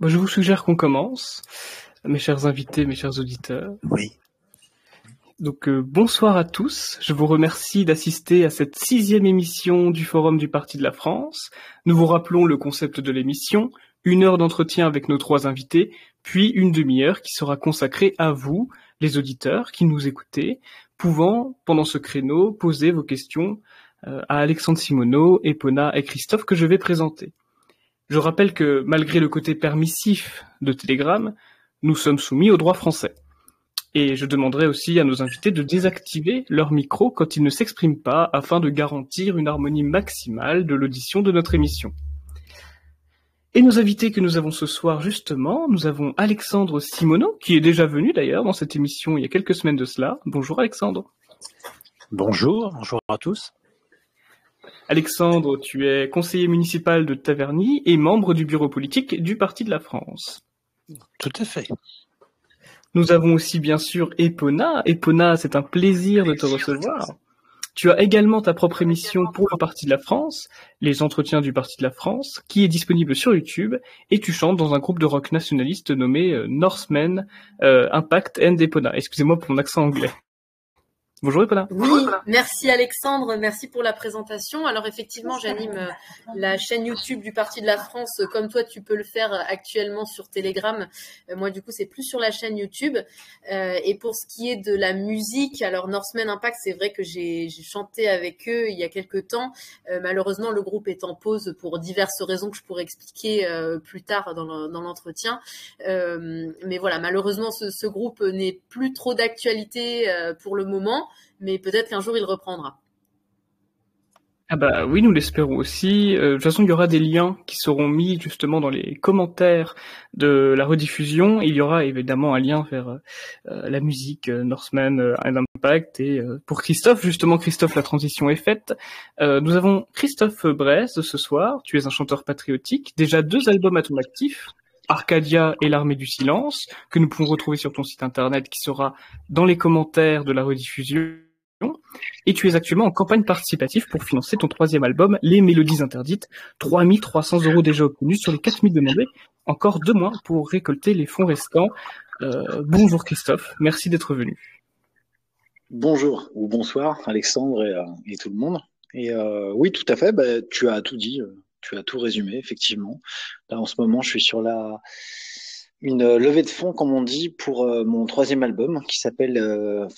Je vous suggère qu'on commence, mes chers invités, mes chers auditeurs. Oui. Donc bonsoir à tous, je vous remercie d'assister à cette 6e émission du Forum du Parti de la France. Nous vous rappelons le concept de l'émission, 1 heure d'entretien avec nos 3 invités, puis une demi-heure qui sera consacrée à vous, les auditeurs qui nous écoutez, pouvant, pendant ce créneau, poser vos questions à Alexandre Simoneau, Epona et Christophe que je vais présenter. Je rappelle que, malgré le côté permissif de Telegram, nous sommes soumis au droit français. Et je demanderai aussi à nos invités de désactiver leur micro quand ils ne s'expriment pas afin de garantir une harmonie maximale de l'audition de notre émission. Et nos invités que nous avons ce soir, justement, nous avons Alexandre Simoneau, qui est déjà venu d'ailleurs dans cette émission il y a quelques semaines de cela. Bonjour Alexandre. Bonjour à tous. Alexandre, tu es conseiller municipal de Taverny et membre du bureau politique du Parti de la France. Tout à fait. Nous avons aussi bien sûr Epona. Epona, c'est un plaisir de te recevoir. Tu as également ta propre émission pour le Parti de la France, les entretiens du Parti de la France, qui est disponible sur YouTube, et tu chantes dans un groupe de rock nationaliste nommé Norsemen Impact and Epona. Excusez-moi pour mon accent anglais. Bonjour Epona. Oui, merci Alexandre, merci pour la présentation. Alors effectivement, j'anime la chaîne YouTube du Parti de la France, comme toi tu peux le faire actuellement sur Telegram. Moi du coup c'est plus sur la chaîne YouTube. Et pour ce qui est de la musique, alors Norsemen Impact, c'est vrai que j'ai chanté avec eux il y a quelques temps. Malheureusement le groupe est en pause pour diverses raisons que je pourrais expliquer plus tard dans l'entretien. Mais voilà, malheureusement ce groupe n'est plus trop d'actualité pour le moment. Mais peut-être qu'un jour il reprendra. Ah bah oui, nous l'espérons aussi. De toute façon, il y aura des liens qui seront mis justement dans les commentaires de la rediffusion. Il y aura évidemment un lien vers la musique Norsemen and Impact. Et pour Christophe, justement, Christophe, la transition est faite. Nous avons Christophe Bresse ce soir. Tu es un chanteur patriotique. Déjà 2 albums à ton actif. Arcadia et l'Armée du Silence, que nous pouvons retrouver sur ton site internet qui sera dans les commentaires de la rediffusion. Et tu es actuellement en campagne participative pour financer ton 3e album, Les Mélodies Interdites. 3 300 € déjà obtenus sur les 4 000 demandés. Encore 2 mois pour récolter les fonds restants. Bonjour Christophe, merci d'être venu. Bonjour ou bonsoir Alexandre et tout le monde. Et oui, tout à fait, tu as tout dit, tu as tout résumé, effectivement. Là, en ce moment, je suis sur une levée de fonds, comme on dit, pour mon 3e album qui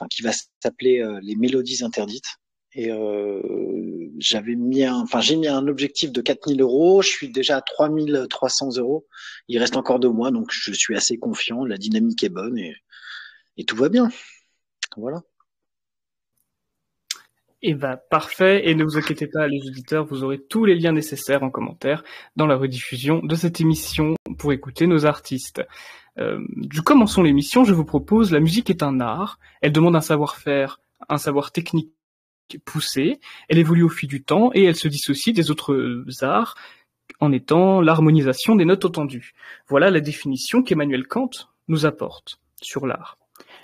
qui va s'appeler Les Mélodies Interdites. Et j'ai mis un objectif de 4 000 €. Je suis déjà à 3 300 €. Il reste encore 2 mois, donc je suis assez confiant. La dynamique est bonne et tout va bien. Voilà. Et parfait, et ne vous inquiétez pas les auditeurs, vous aurez tous les liens nécessaires en commentaire dans la rediffusion de cette émission pour écouter nos artistes. Commençons l'émission, je vous propose, la musique est un art, elle demande un savoir-faire, un savoir technique poussé, elle évolue au fil du temps et elle se dissocie des autres arts en étant l'harmonisation des notes entendues. Voilà la définition qu'Emmanuel Kant nous apporte sur l'art.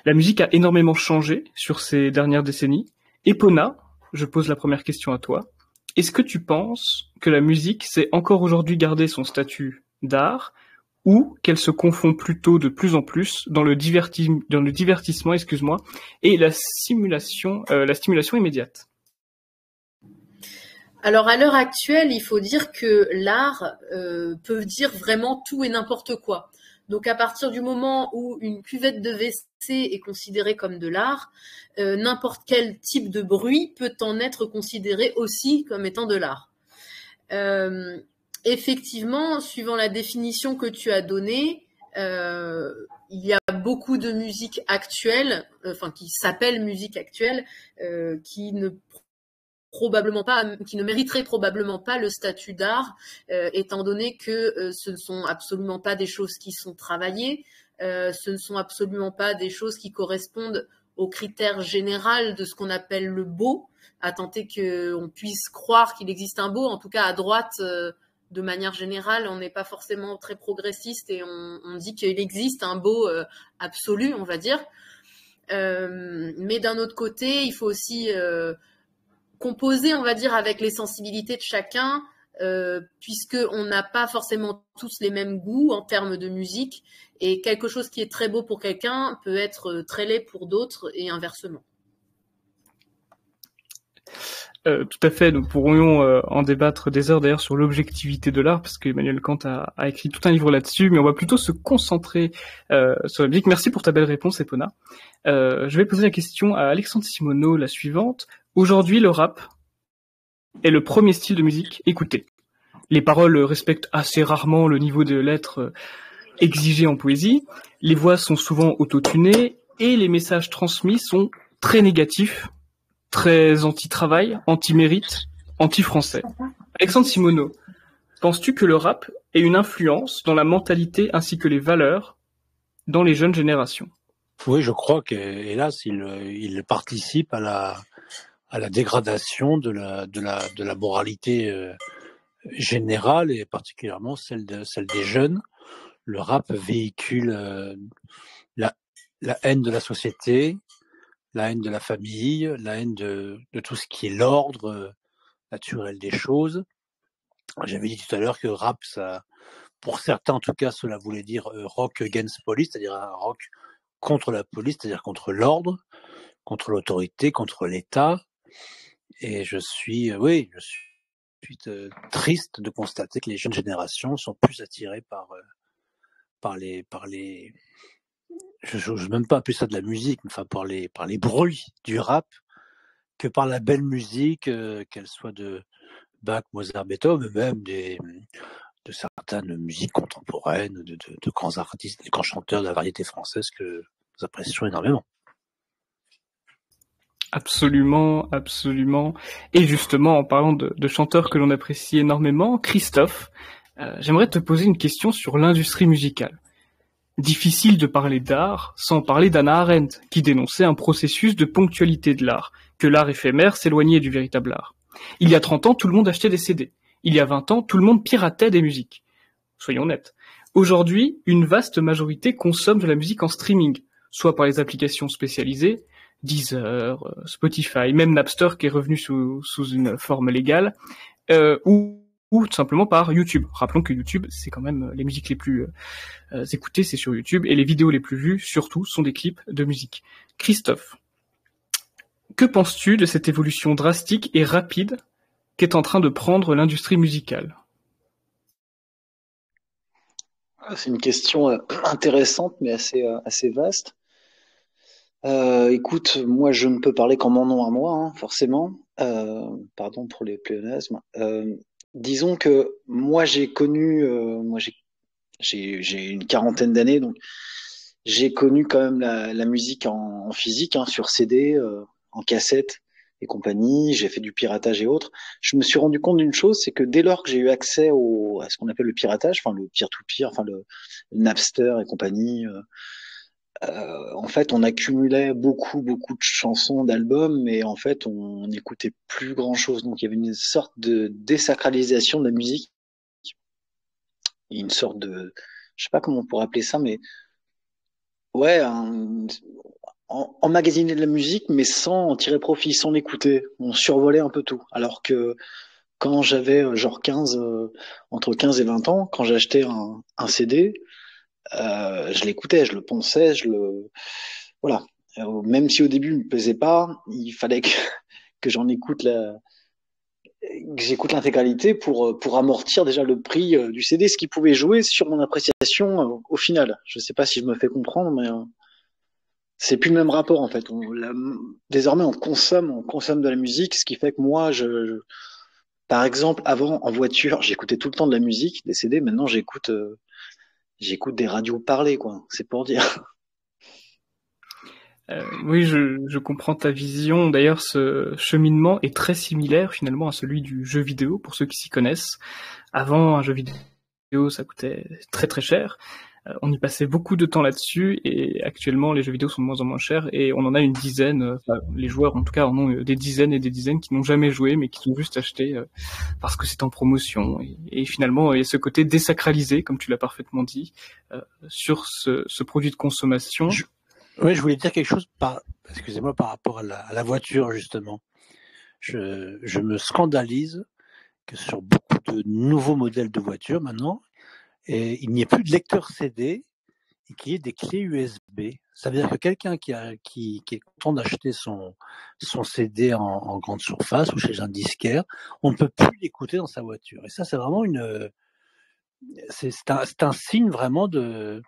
La musique a énormément changé sur ces dernières décennies. Epona, je pose la première question à toi. Est-ce que tu penses que la musique sait encore aujourd'hui garder son statut d'art ou qu'elle se confond plutôt de plus en plus dans le divertissement, et la stimulation immédiate? Alors à l'heure actuelle, il faut dire que l'art peut dire vraiment tout et n'importe quoi. Donc à partir du moment où une cuvette de WC est considérée comme de l'art, n'importe quel type de bruit peut en être considéré aussi comme étant de l'art. Effectivement, suivant la définition que tu as donnée, il y a beaucoup de musique actuelle, qui s'appelle musique actuelle, qui ne mériterait probablement pas le statut d'art, étant donné que ce ne sont absolument pas des choses qui sont travaillées, ce ne sont absolument pas des choses qui correspondent aux critères généraux de ce qu'on appelle le beau, à tenter qu'on puisse croire qu'il existe un beau. En tout cas, à droite, de manière générale, on n'est pas forcément très progressiste et on dit qu'il existe un beau absolu, on va dire. Mais d'un autre côté, il faut aussi composer, on va dire, avec les sensibilités de chacun, puisque on n'a pas forcément tous les mêmes goûts en termes de musique, et quelque chose qui est très beau pour quelqu'un peut être très laid pour d'autres et inversement. Tout à fait, nous pourrions en débattre des heures d'ailleurs sur l'objectivité de l'art, parce qu'Emmanuel Kant a écrit tout un livre là-dessus, mais on va plutôt se concentrer sur la musique. Merci pour ta belle réponse, Epona. Je vais poser la question à Alexandre Simoneau, la suivante. Aujourd'hui, le rap est le premier style de musique écouté. Les paroles respectent assez rarement le niveau de lettres exigé en poésie, les voix sont souvent autotunées, et les messages transmis sont très négatifs, très anti-travail, anti-mérite, anti-français. Alexandre Simoneau, penses-tu que le rap ait une influence dans la mentalité ainsi que les valeurs dans les jeunes générations? Oui, je crois qu'hélas, il participe à la dégradation de la moralité générale et particulièrement celle des jeunes. Le rap véhicule la haine de la société, la haine de la famille, la haine de tout ce qui est l'ordre naturel des choses. J'avais dit tout à l'heure que rap, ça, pour certains en tout cas, cela voulait dire rock against police, c'est-à-dire un rock contre la police, c'est-à-dire contre l'ordre, contre l'autorité, contre l'État. Et je suis triste de constater que les jeunes générations sont plus attirées par les je n'ose même pas appeler ça de la musique, mais enfin par les bruits du rap, que par la belle musique, qu'elle soit de Bach, Mozart, Beethoven, même de certaines musiques contemporaines, de grands artistes, de grands chanteurs de la variété française que nous apprécions énormément. Absolument, absolument. Et justement, en parlant de chanteurs que l'on apprécie énormément, Christophe, j'aimerais te poser une question sur l'industrie musicale. Difficile de parler d'art sans parler d'Hannah Arendt, qui dénonçait un processus de ponctualité de l'art, que l'art éphémère s'éloignait du véritable art. Il y a 30 ans, tout le monde achetait des CD. Il y a 20 ans, tout le monde piratait des musiques. Soyons honnêtes. Aujourd'hui, une vaste majorité consomme de la musique en streaming, soit par les applications spécialisées, Deezer, Spotify, même Napster qui est revenu sous une forme légale, ou tout simplement par YouTube. Rappelons que YouTube, c'est quand même les musiques les plus écoutées, c'est sur YouTube, et les vidéos les plus vues, surtout, sont des clips de musique. Christophe, que penses-tu de cette évolution drastique et rapide qu'est en train de prendre l'industrie musicale? C'est une question intéressante, mais assez vaste. Écoute, moi, je ne peux parler qu'en mon nom à moi, hein, forcément. Pardon pour les pléonasmes. Disons que moi, j'ai une quarantaine d'années, donc j'ai connu quand même la musique en physique, hein, sur CD, en cassette et compagnie. J'ai fait du piratage et autres. Je me suis rendu compte d'une chose, c'est que dès lors que j'ai eu accès à ce qu'on appelle le piratage, enfin le peer-to-peer, enfin le Napster et compagnie, en fait, on accumulait beaucoup de chansons, d'albums, mais en fait, on n'écoutait plus grand-chose. Donc, il y avait une sorte de désacralisation de la musique, une sorte de, je sais pas comment on pourrait appeler ça, mais ouais, emmagasiner de la musique, mais sans en tirer profit, sans l'écouter. On survolait un peu tout. Alors que quand j'avais entre 15 et 20 ans, quand j'achetais un CD, je l'écoutais, je le ponçais, voilà. Même si au début il me plaisait pas, il fallait que j'écoute l'intégralité pour amortir déjà le prix du CD, ce qui pouvait jouer sur mon appréciation au final. Je sais pas si je me fais comprendre, mais c'est plus le même rapport en fait. Désormais on consomme de la musique, ce qui fait que moi par exemple, avant en voiture, j'écoutais tout le temps de la musique, des CD. Maintenant j'écoute des radios parlées, quoi. C'est pour dire. Oui, je comprends ta vision. D'ailleurs, ce cheminement est très similaire finalement à celui du jeu vidéo, pour ceux qui s'y connaissent. Avant, un jeu vidéo, ça coûtait très très cher. On y passait beaucoup de temps là-dessus, et actuellement, les jeux vidéo sont de moins en moins chers, et on en a une dizaine, les joueurs en tout cas en ont des dizaines et des dizaines qui n'ont jamais joué, mais qui sont juste achetés parce que c'est en promotion. Et finalement, il y a ce côté désacralisé, comme tu l'as parfaitement dit, sur ce produit de consommation. Oui, je voulais dire quelque chose excusez-moi, par rapport à la voiture, justement. Je me scandalise que sur beaucoup de nouveaux modèles de voitures maintenant, et il n'y ait plus de lecteur CD et qu'il y ait des clés USB. Ça veut dire que quelqu'un qui est content d'acheter son CD en grande surface ou chez un disquaire, on ne peut plus l'écouter dans sa voiture. Et ça, c'est vraiment c'est un signe vraiment de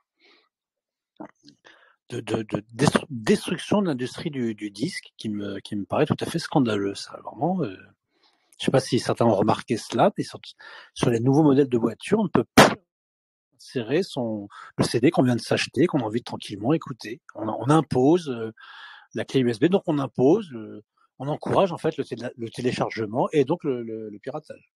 destruction de l'industrie du disque qui me paraît tout à fait scandaleux. Ça, vraiment, je sais pas si certains ont remarqué cela, mais sur les nouveaux modèles de voitures, on ne peut plus insérer le CD qu'on vient de s'acheter, qu'on a envie de tranquillement écouter. On impose la clé USB, donc on encourage en fait le téléchargement et donc le piratage.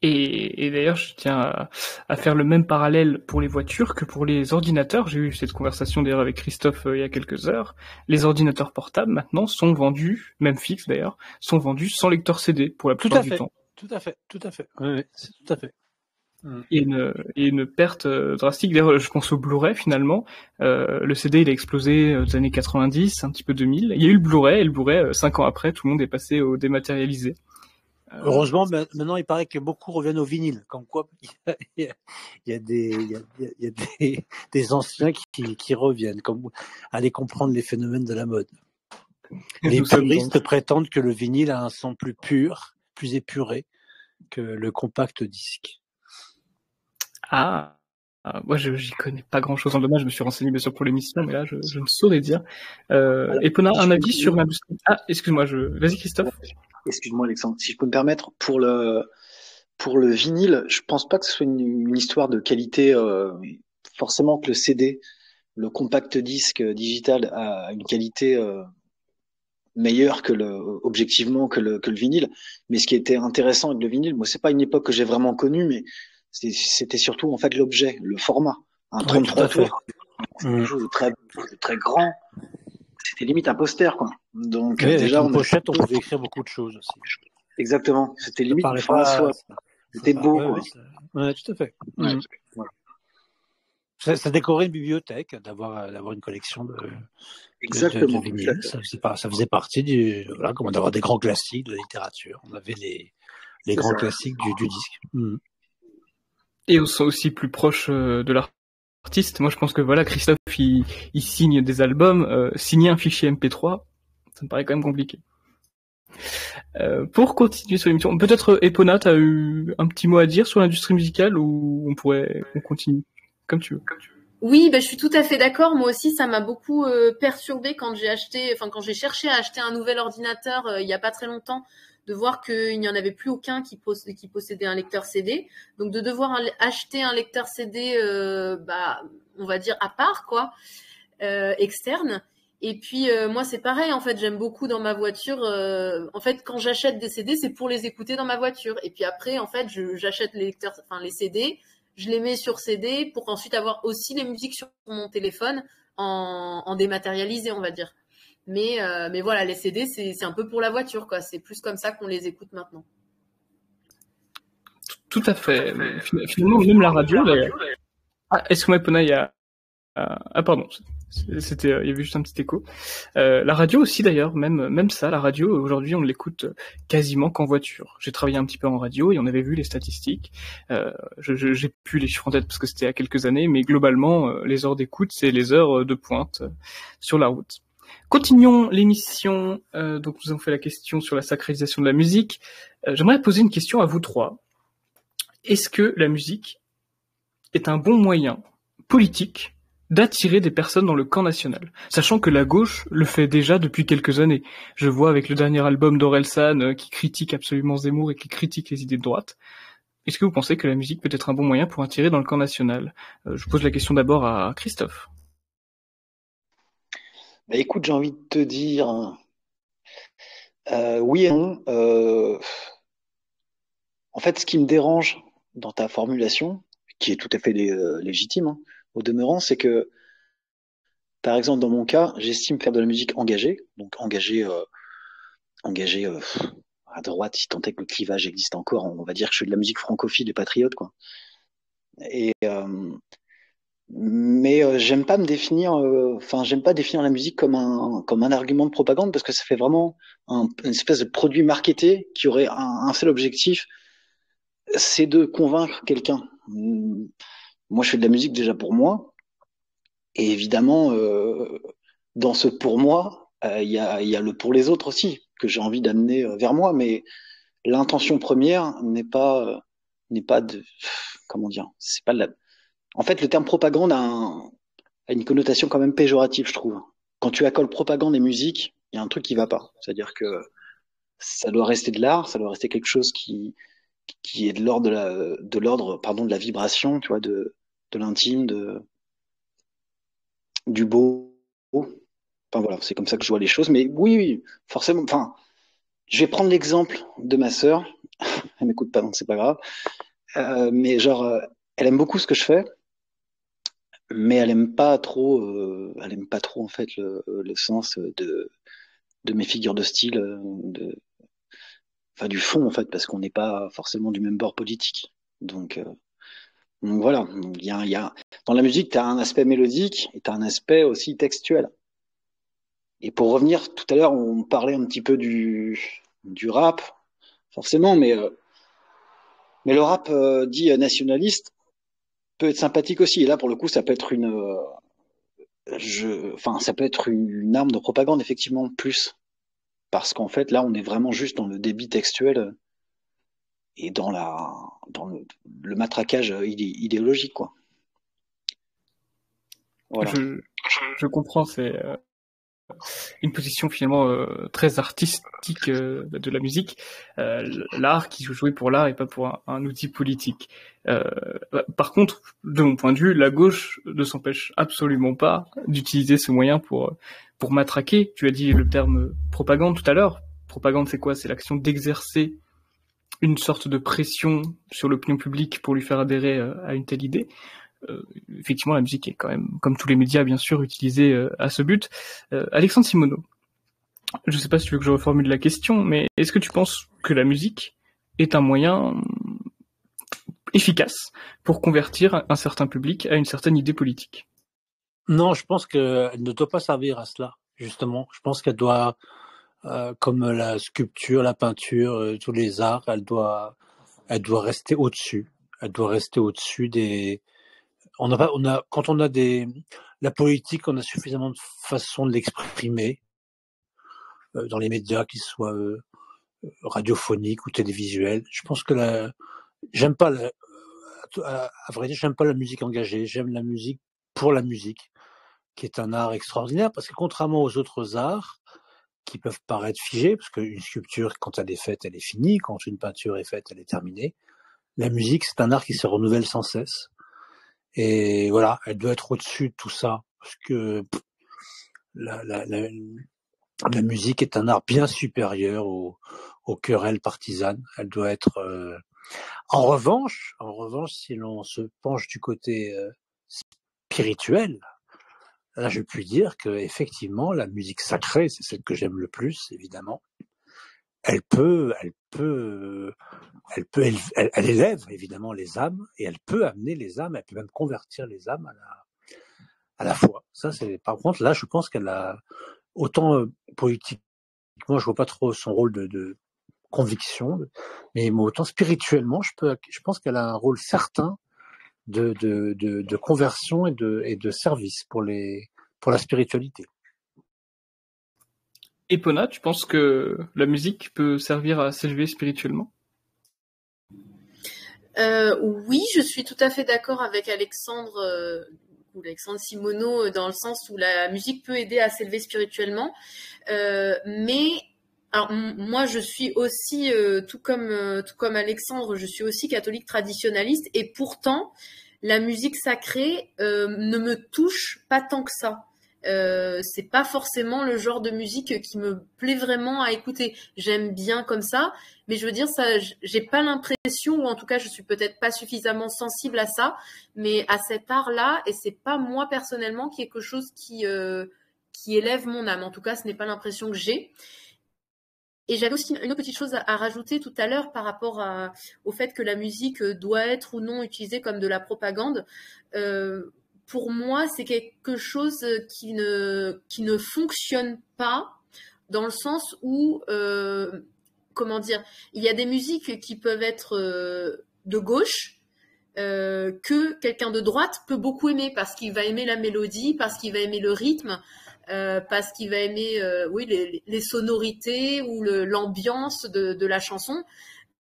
Et d'ailleurs, je tiens à faire le même parallèle pour les voitures que pour les ordinateurs. J'ai eu cette conversation d'ailleurs avec Christophe il y a quelques heures. Les ordinateurs portables maintenant sont vendus, même fixes d'ailleurs, sont vendus sans lecteur CD pour la plupart du temps. Tout à fait. Oui, c'est tout à fait. Et une perte drastique. D'ailleurs, je pense au Blu-ray finalement. Le CD il a explosé aux années 90, un petit peu 2000. Il y a eu le Blu-ray, et le Blu-ray, 5 ans après, tout le monde est passé au dématérialisé. Heureusement, maintenant, il paraît que beaucoup reviennent au vinyle. Comme quoi, il y a des anciens qui reviennent, comme aller comprendre les phénomènes de la mode. Les puristes prétendent que le vinyle a un son plus pur, plus épuré que le compact disque. Moi, j'y connais pas grand-chose en dommage. Je me suis renseigné bien sûr pour l'émission, mais là, je ne saurais dire. Epona, un avis sur l'industrie. Excuse-moi, vas-y Christophe. Excuse-moi Alexandre, si je peux me permettre, pour le vinyle, je pense pas que ce soit une histoire de qualité. Forcément que le CD, le compact disque digital a une qualité meilleure objectivement que le vinyle. Mais ce qui était intéressant avec le vinyle, moi c'est pas une époque que j'ai vraiment connue, mais c'était surtout en fait l'objet, le format, un 33 tours, quelque chose de très grand. C'était limite un poster, quoi. Donc déjà en pochette, on pouvait écrire beaucoup de choses aussi. Exactement. C'était limite c'était beau. Ouais, tout à fait. Ouais. Voilà. Ça décorait une bibliothèque d'avoir une collection de vinyles. Ça faisait partie d'avoir des grands classiques de la littérature. On avait les grands classiques du disque. Et on sont aussi plus proches de l'artiste. Moi, je pense que voilà, Christophe, il signe des albums. Signer un fichier MP3, ça me paraît quand même compliqué. Pour continuer sur l'émission, peut-être Epona, t'as eu un petit mot à dire sur l'industrie musicale ou on continue comme tu veux. Oui, je suis tout à fait d'accord. Moi aussi, ça m'a beaucoup perturbée quand j'ai cherché à acheter un nouvel ordinateur il y a pas très longtemps, de voir qu'il n'y en avait plus aucun qui possédait un lecteur CD. Donc de devoir acheter un lecteur CD, on va dire à part, quoi, externe. Et puis moi c'est pareil en fait, j'aime beaucoup dans ma voiture. En fait, quand j'achète des CD, c'est pour les écouter dans ma voiture. Et puis après, en fait, j'achète les CD, je les mets sur CD pour ensuite avoir aussi les musiques sur mon téléphone en dématérialisé, on va dire. Mais voilà, les CD c'est un peu pour la voiture, quoi. C'est plus comme ça qu'on les écoute maintenant. Tout à fait. Finalement, même la radio. Excuse-moi, Epona, il y a. Pardon. Il y avait juste un petit écho. La radio aussi d'ailleurs, même ça, la radio aujourd'hui on l'écoute quasiment qu'en voiture. J'ai travaillé un petit peu en radio et on avait vu les statistiques. J'ai plus les chiffres en tête parce que c'était il y a quelques années, mais globalement les heures d'écoute c'est les heures de pointe sur la route. Continuons l'émission. Donc nous avons fait la question sur la sacralisation de la musique. J'aimerais poser une question à vous trois. Est-ce que la musique est un bon moyen politique d'attirer des personnes dans le camp national, sachant que la gauche le fait déjà depuis quelques années. Je vois avec le dernier album d'Orelsan qui critique absolument Zemmour et qui critique les idées de droite. Est-ce que vous pensez que la musique peut être un bon moyen pour attirer dans le camp national ? Je pose la question d'abord à Christophe. Écoute, j'ai envie de te dire oui et non. En fait, ce qui me dérange dans ta formulation, qui est tout à fait légitime, au demeurant, c'est que, par exemple, dans mon cas, j'estime faire de la musique engagée, donc engagée à droite, si tant est que le clivage existe encore. On va dire que je fais de la musique francophile et patriote, quoi. Mais j'aime pas définir la musique comme un argument de propagande, parce que ça fait vraiment une espèce de produit marketé qui aurait un seul objectif, c'est de convaincre quelqu'un. Moi, je fais de la musique déjà pour moi, et évidemment, dans ce pour moi, il y a le pour les autres aussi que j'ai envie d'amener vers moi, mais l'intention première n'est pas de, comment dire, c'est pas de la. En fait, le terme propagande a une connotation quand même péjorative, je trouve. Quand tu accoles propagande et musique, il y a un truc qui va pas. C'est-à-dire que ça doit rester de l'art, ça doit rester quelque chose qui est de l'ordre pardon, de la vibration, tu vois, de l'intime, du beau. Enfin voilà, c'est comme ça que je vois les choses. Mais oui, oui, forcément. Enfin, je vais prendre l'exemple de ma sœur. Elle m'écoute pas, donc c'est pas grave. Mais genre, elle aime beaucoup ce que je fais, mais elle aime pas trop en fait le sens de mes figures de style, enfin du fond en fait, parce qu'on n'est pas forcément du même bord politique. Donc, euh, donc voilà, il y a, dans la musique, tu as un aspect mélodique et tu as un aspect aussi textuel. Et pour revenir, tout à l'heure, on parlait un petit peu du rap, forcément, mais le rap dit nationaliste peut être sympathique aussi. Et là, pour le coup, ça peut être enfin, ça peut être une arme de propagande, effectivement, plus. Parce qu'en fait, là, on est vraiment juste dans le débit textuel et dans le matraquage idéologique, quoi. Voilà. Je comprends, c'est une position finalement très artistique de la musique, l'art qui joue jouer pour l'art et pas pour un outil politique. Par contre, de mon point de vue, la gauche ne s'empêche absolument pas d'utiliser ce moyen pour matraquer. Tu as dit le terme propagande tout à l'heure. Propagande, c'est quoi? C'est l'action d'exercer une sorte de pression sur l'opinion publique pour lui faire adhérer à une telle idée. Effectivement, la musique est quand même, comme tous les médias, bien sûr, utilisée à ce but. Alexandre Simoneau, je ne sais pas si tu veux que je reformule la question, mais est-ce que tu penses que la musique est un moyen efficace pour convertir un certain public à une certaine idée politique? Non, je pense qu'elle ne doit pas servir à cela, justement. Je pense qu'elle doit, comme la sculpture, la peinture, tous les arts, elle doit rester au-dessus. Elle doit rester au-dessus des. Quand on a la politique, on a suffisamment de façons de l'exprimer dans les médias, qu'ils soient radiophoniques ou télévisuels. Je pense que j'aime pas à vrai dire, j'aime pas la musique engagée. J'aime la musique pour la musique, qui est un art extraordinaire, parce que contrairement aux autres arts, qui peuvent paraître figés, parce qu'une sculpture, quand elle est faite, elle est finie, quand une peinture est faite, elle est terminée. La musique, c'est un art qui se renouvelle sans cesse. Et voilà, elle doit être au-dessus de tout ça, parce que la, la, la, la musique est un art bien supérieur aux querelles partisanes. Elle doit être... En revanche, si l'on se penche du côté spirituel, là, je puis dire que effectivement, la musique sacrée, c'est celle que j'aime le plus, évidemment. Elle élève évidemment les âmes, et elle peut amener les âmes, elle peut même convertir les âmes à la foi. Ça, c'est, par contre, là, je pense qu'elle a, autant politiquement, je vois pas trop son rôle de conviction, mais autant spirituellement, je pense qu'elle a un rôle certain de conversion et de service pour la spiritualité. Epona, tu penses que la musique peut servir à s'élever spirituellement? Oui, je suis tout à fait d'accord avec Alexandre ou Alexandre Simoneau dans le sens où la musique peut aider à s'élever spirituellement. Mais alors moi, je suis aussi tout comme Alexandre, je suis aussi catholique traditionnaliste et pourtant la musique sacrée ne me touche pas tant que ça. C'est pas forcément le genre de musique qui me plaît vraiment à écouter. J'aime bien comme ça, mais je veux dire ça, j'ai pas l'impression, ou en tout cas je suis peut-être pas suffisamment sensible à ça, mais à cet art-là, et c'est pas moi personnellement quelque chose qui élève mon âme. En tout cas, ce n'est pas l'impression que j'ai. Et j'avais aussi une autre petite chose à rajouter tout à l'heure par rapport au fait que la musique doit être ou non utilisée comme de la propagande. Pour moi, c'est quelque chose qui ne fonctionne pas dans le sens où, comment dire, il y a des musiques qui peuvent être de gauche que quelqu'un de droite peut beaucoup aimer, parce qu'il va aimer la mélodie, parce qu'il va aimer le rythme, parce qu'il va aimer les sonorités ou l'ambiance de la chanson.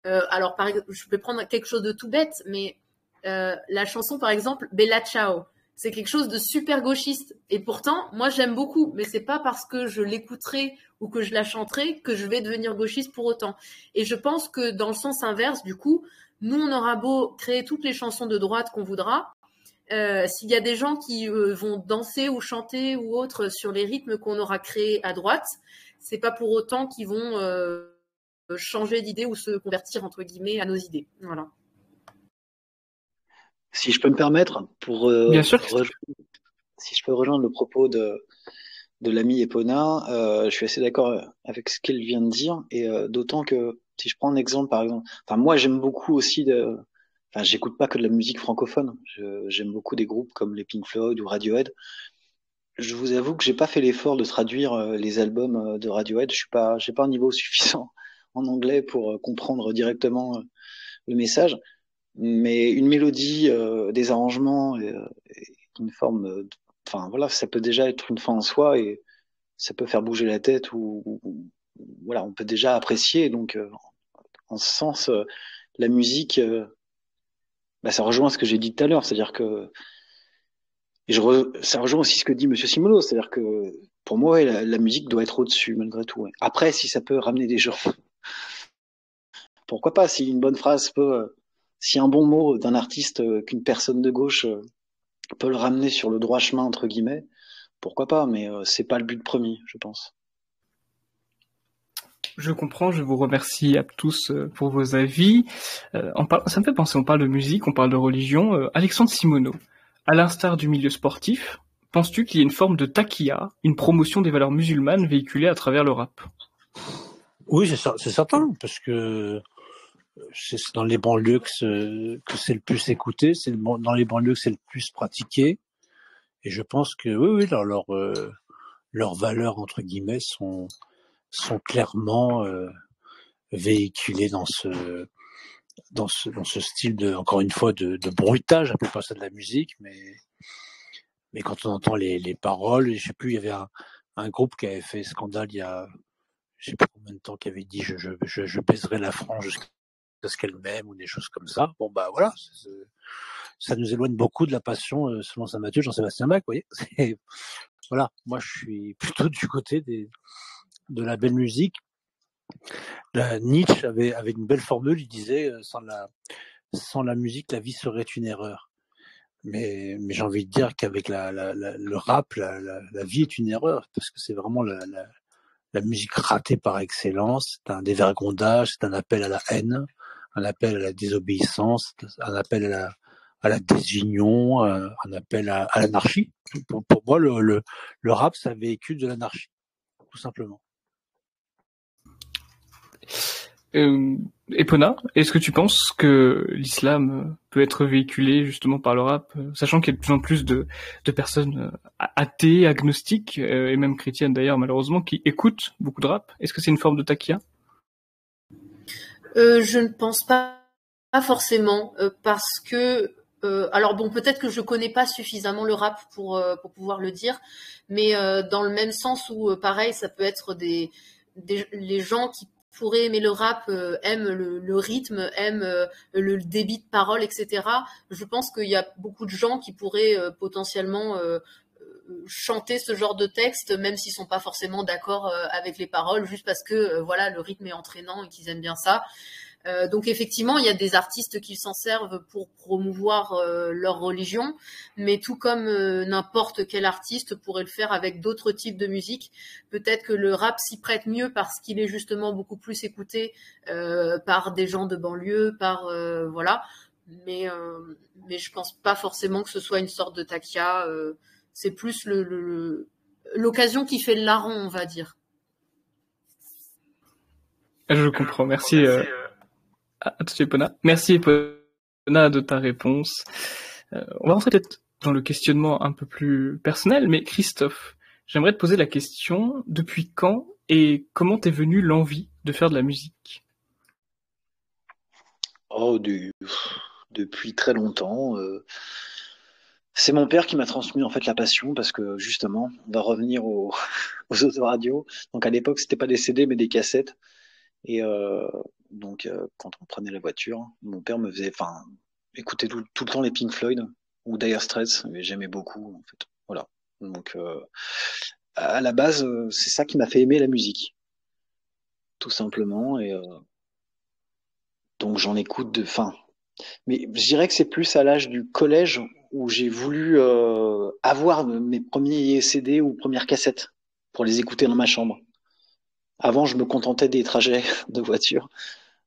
Alors, par exemple, je vais prendre quelque chose de tout bête, mais la chanson, par exemple, Bella Ciao, c'est quelque chose de super gauchiste. Et pourtant, moi, j'aime beaucoup, mais c'est pas parce que je l'écouterai ou que je la chanterai que je vais devenir gauchiste pour autant. Et je pense que dans le sens inverse, du coup, nous, on aura beau créer toutes les chansons de droite qu'on voudra, s'il y a des gens qui vont danser ou chanter ou autre sur les rythmes qu'on aura créés à droite, c'est pas pour autant qu'ils vont changer d'idée ou se convertir entre guillemets à nos idées. Voilà. Si je peux me permettre, Bien sûr. si je peux rejoindre le propos de l'amie Epona, je suis assez d'accord avec ce qu'elle vient de dire, et d'autant que si je prends un exemple, par exemple, moi j'aime beaucoup aussi j'écoute pas que de la musique francophone. J'aime beaucoup des groupes comme les Pink Floyd ou Radiohead. Je vous avoue que j'ai pas fait l'effort de traduire les albums de Radiohead. J'ai pas un niveau suffisant en anglais pour comprendre directement le message. Mais une mélodie, des arrangements, et une forme, ça peut déjà être une fin en soi, et ça peut faire bouger la tête, ou voilà, on peut déjà apprécier. Donc, en ce sens, la musique, ça rejoint ce que j'ai dit tout à l'heure, c'est-à-dire que ça rejoint aussi ce que dit Monsieur Simoneau, c'est-à-dire que pour moi, la musique doit être au-dessus malgré tout. Ouais. Après, si ça peut ramener des gens, pourquoi pas? Si une bonne phrase si un bon mot d'un artiste qu'une personne de gauche peut le ramener sur le droit chemin entre guillemets, pourquoi pas? Mais c'est pas le but premier, je pense. Je comprends, je vous remercie à tous pour vos avis. Ça me fait penser, on parle de musique, on parle de religion. Alexandre Simoneau, à l'instar du milieu sportif, penses-tu qu'il y a une forme de taqiyya, une promotion des valeurs musulmanes véhiculée à travers le rap? Oui, c'est certain, parce que c'est dans les banlieues que c'est le plus écouté, c'est dans les banlieues que c'est le plus pratiqué. Et je pense que oui, leurs valeurs entre guillemets sont clairement véhiculées dans ce style encore une fois de bruitage, appelle pas ça de la musique, mais quand on entend les paroles, je sais plus, il y avait un groupe qui avait fait scandale il y a je sais pas combien de temps, qui avait dit je baiserai la France jusqu'à ce qu'elle m'aime, ou des choses comme ça. Bon voilà, ça nous éloigne beaucoup de la passion selon saint Matthieu, Jean-Sébastien Bach, vous voyez. Voilà, moi je suis plutôt du côté de la belle musique. Nietzsche avait une belle formule, il disait sans la musique, la vie serait une erreur. Mais j'ai envie de dire qu'avec le rap, la vie est une erreur, parce que c'est vraiment la musique ratée par excellence. C'est un dévergondage, c'est un appel à la haine, un appel à la désobéissance, un appel à la désunion, un appel à l'anarchie. Pour moi, le rap, ça véhicule de l'anarchie, tout simplement. Epona, est-ce que tu penses que l'islam peut être véhiculé justement par le rap, sachant qu'il y a de plus en plus de personnes athées, agnostiques, et même chrétiennes d'ailleurs malheureusement, qui écoutent beaucoup de rap? Est-ce que c'est une forme de taqiyya? Je ne pense pas forcément, parce que alors bon, peut-être que je connais pas suffisamment le rap pour pouvoir le dire, mais dans le même sens où pareil, ça peut être les gens qui pourraient aimer le rap, aiment le rythme, aiment le débit de parole, etc. Je pense qu'il y a beaucoup de gens qui pourraient potentiellement chanter ce genre de texte, même s'ils sont pas forcément d'accord avec les paroles, juste parce que voilà, le rythme est entraînant et qu'ils aiment bien ça. Donc effectivement, il y a des artistes qui s'en servent pour promouvoir leur religion, mais tout comme n'importe quel artiste pourrait le faire avec d'autres types de musique. Peut-être que le rap s'y prête mieux parce qu'il est justement beaucoup plus écouté par des gens de banlieue, voilà. Mais je pense pas forcément que ce soit une sorte de taqiyya. C'est plus l'occasion qui fait le larron, on va dire. Je comprends. Merci. Epona. Merci Epona de ta réponse. On va rentrer peut-être dans le questionnement un peu plus personnel, mais Christophe, j'aimerais te poser la question, depuis quand et comment t'es venue l'envie de faire de la musique? Oh, depuis très longtemps. C'est mon père qui m'a transmis en fait la passion parce que justement, on va revenir aux autoradios. Donc à l'époque, c'était pas des CD mais des cassettes. Et quand on prenait la voiture, mon père me faisait, enfin, écouter tout le temps les Pink Floyd ou Dire Straits, mais j'aimais beaucoup en fait. Voilà. Donc à la base, c'est ça qui m'a fait aimer la musique, tout simplement. Et donc j'en écoute fin. Mais je dirais que c'est plus à l'âge du collège où j'ai voulu avoir mes premiers CD ou premières cassettes pour les écouter dans ma chambre. Avant, je me contentais des trajets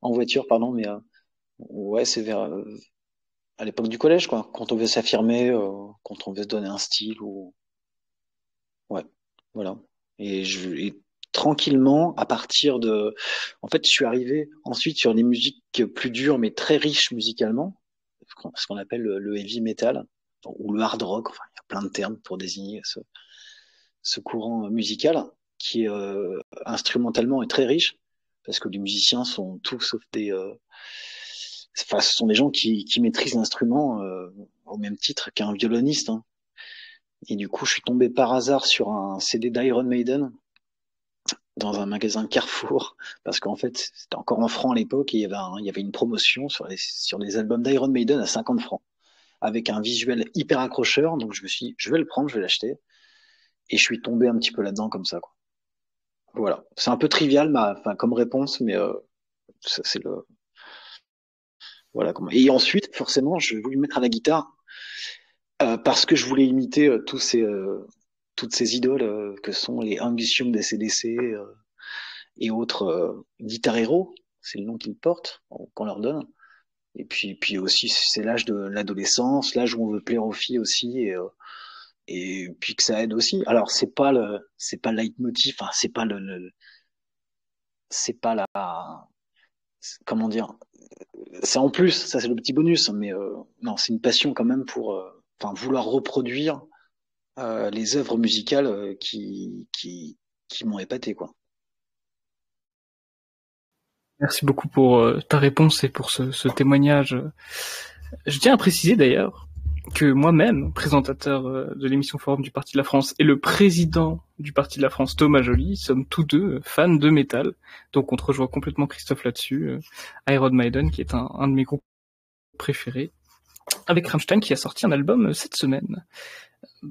en voiture, pardon, mais ouais, c'est à l'époque du collège, quoi, quand on veut s'affirmer, quand on veut se donner un style ou ouais, voilà. Et tranquillement, à partir en fait, je suis arrivé ensuite sur des musiques plus dures mais très riches musicalement, ce qu'on appelle le heavy metal ou le hard rock. Enfin, il y a plein de termes pour désigner ce courant musical qui instrumentalement est très riche parce que les musiciens sont tous sauf enfin, ce sont des gens qui maîtrisent l'instrument au même titre qu'un violoniste. Hein. Et du coup, je suis tombé par hasard sur un CD d'Iron Maiden dans un magasin Carrefour, parce qu'en fait, c'était encore en francs à l'époque, et il y avait une promotion sur les albums d'Iron Maiden à 50 francs, avec un visuel hyper accrocheur. Donc je me suis dit, je vais le prendre, je vais l'acheter. Et je suis tombé un petit peu là-dedans comme ça, quoi. Voilà. C'est un peu trivial, comme réponse, mais c'est le, voilà. Et ensuite, forcément, je voulais me mettre à la guitare, parce que je voulais imiter toutes ces idoles que sont les Angus Young d'ACDC et autres guitar héros, c'est le nom qu'ils portent, qu'on leur donne. Et puis aussi, c'est l'âge de l'adolescence, l'âge où on veut plaire aux filles aussi, et puis que ça aide aussi. Alors c'est pas le leitmotiv, enfin c'est pas la, comment dire, c'est en plus, ça c'est le petit bonus, mais non, c'est une passion quand même pour, enfin, vouloir reproduire les œuvres musicales qui m'ont épaté, quoi. Merci beaucoup pour ta réponse et pour ce témoignage. Je tiens à préciser d'ailleurs que moi-même, présentateur de l'émission Forum du Parti de la France, et le président du Parti de la France, Thomas Joly, sommes tous deux fans de métal. Donc on te rejoint complètement, Christophe, là-dessus. Iron Maiden, qui est un de mes groupes préférés, avec Rammstein, qui a sorti un album cette semaine.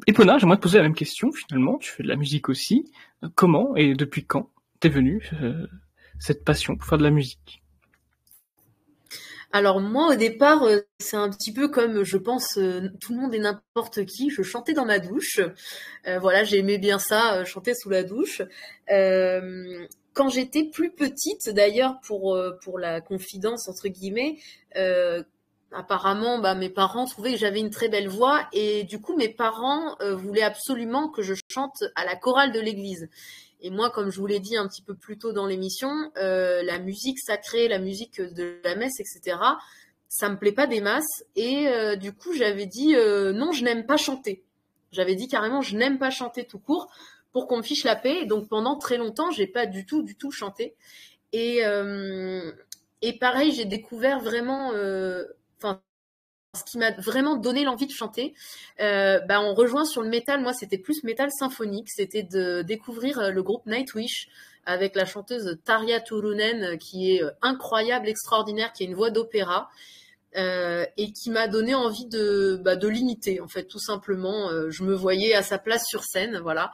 Epona, j'aimerais te poser la même question, finalement. Tu fais de la musique aussi. Comment et depuis quand t'es venue cette passion pour faire de la musique? Alors moi au départ c'est un petit peu comme je pense tout le monde et n'importe qui, je chantais dans ma douche. Voilà, j'aimais bien ça, chanter sous la douche. Quand j'étais plus petite d'ailleurs pour la confidence entre guillemets, apparemment mes parents trouvaient que j'avais une très belle voix et du coup mes parents voulaient absolument que je chante à la chorale de l'église. Et moi, comme je vous l'ai dit un petit peu plus tôt dans l'émission, la musique sacrée, la musique de la messe, etc., ça me plaît pas des masses. Et du coup, j'avais dit non, je n'aime pas chanter. J'avais dit carrément, je n'aime pas chanter tout court pour qu'on me fiche la paix. Et donc pendant très longtemps, j'ai pas du tout chanté. Et pareil, j'ai découvert vraiment, ce qui m'a vraiment donné l'envie de chanter, on rejoint sur le métal. Moi, c'était plus métal symphonique. C'était de découvrir le groupe Nightwish avec la chanteuse Tarja Turunen, qui est incroyable, extraordinaire, qui a une voix d'opéra, et qui m'a donné envie de l'imiter, en fait, tout simplement. Je me voyais à sa place sur scène, voilà.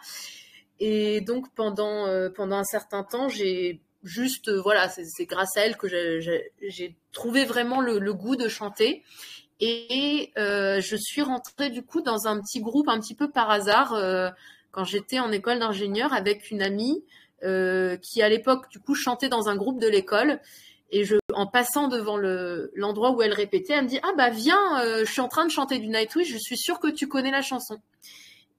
Et donc, pendant un certain temps, j'ai juste, voilà, c'est grâce à elle que j'ai trouvé vraiment le goût de chanter. Et je suis rentrée du coup dans un petit groupe un petit peu par hasard quand j'étais en école d'ingénieur avec une amie qui à l'époque du coup chantait dans un groupe de l'école. Et en passant devant l'endroit où elle répétait, elle me dit viens, je suis en train de chanter du Nightwish, je suis sûre que tu connais la chanson.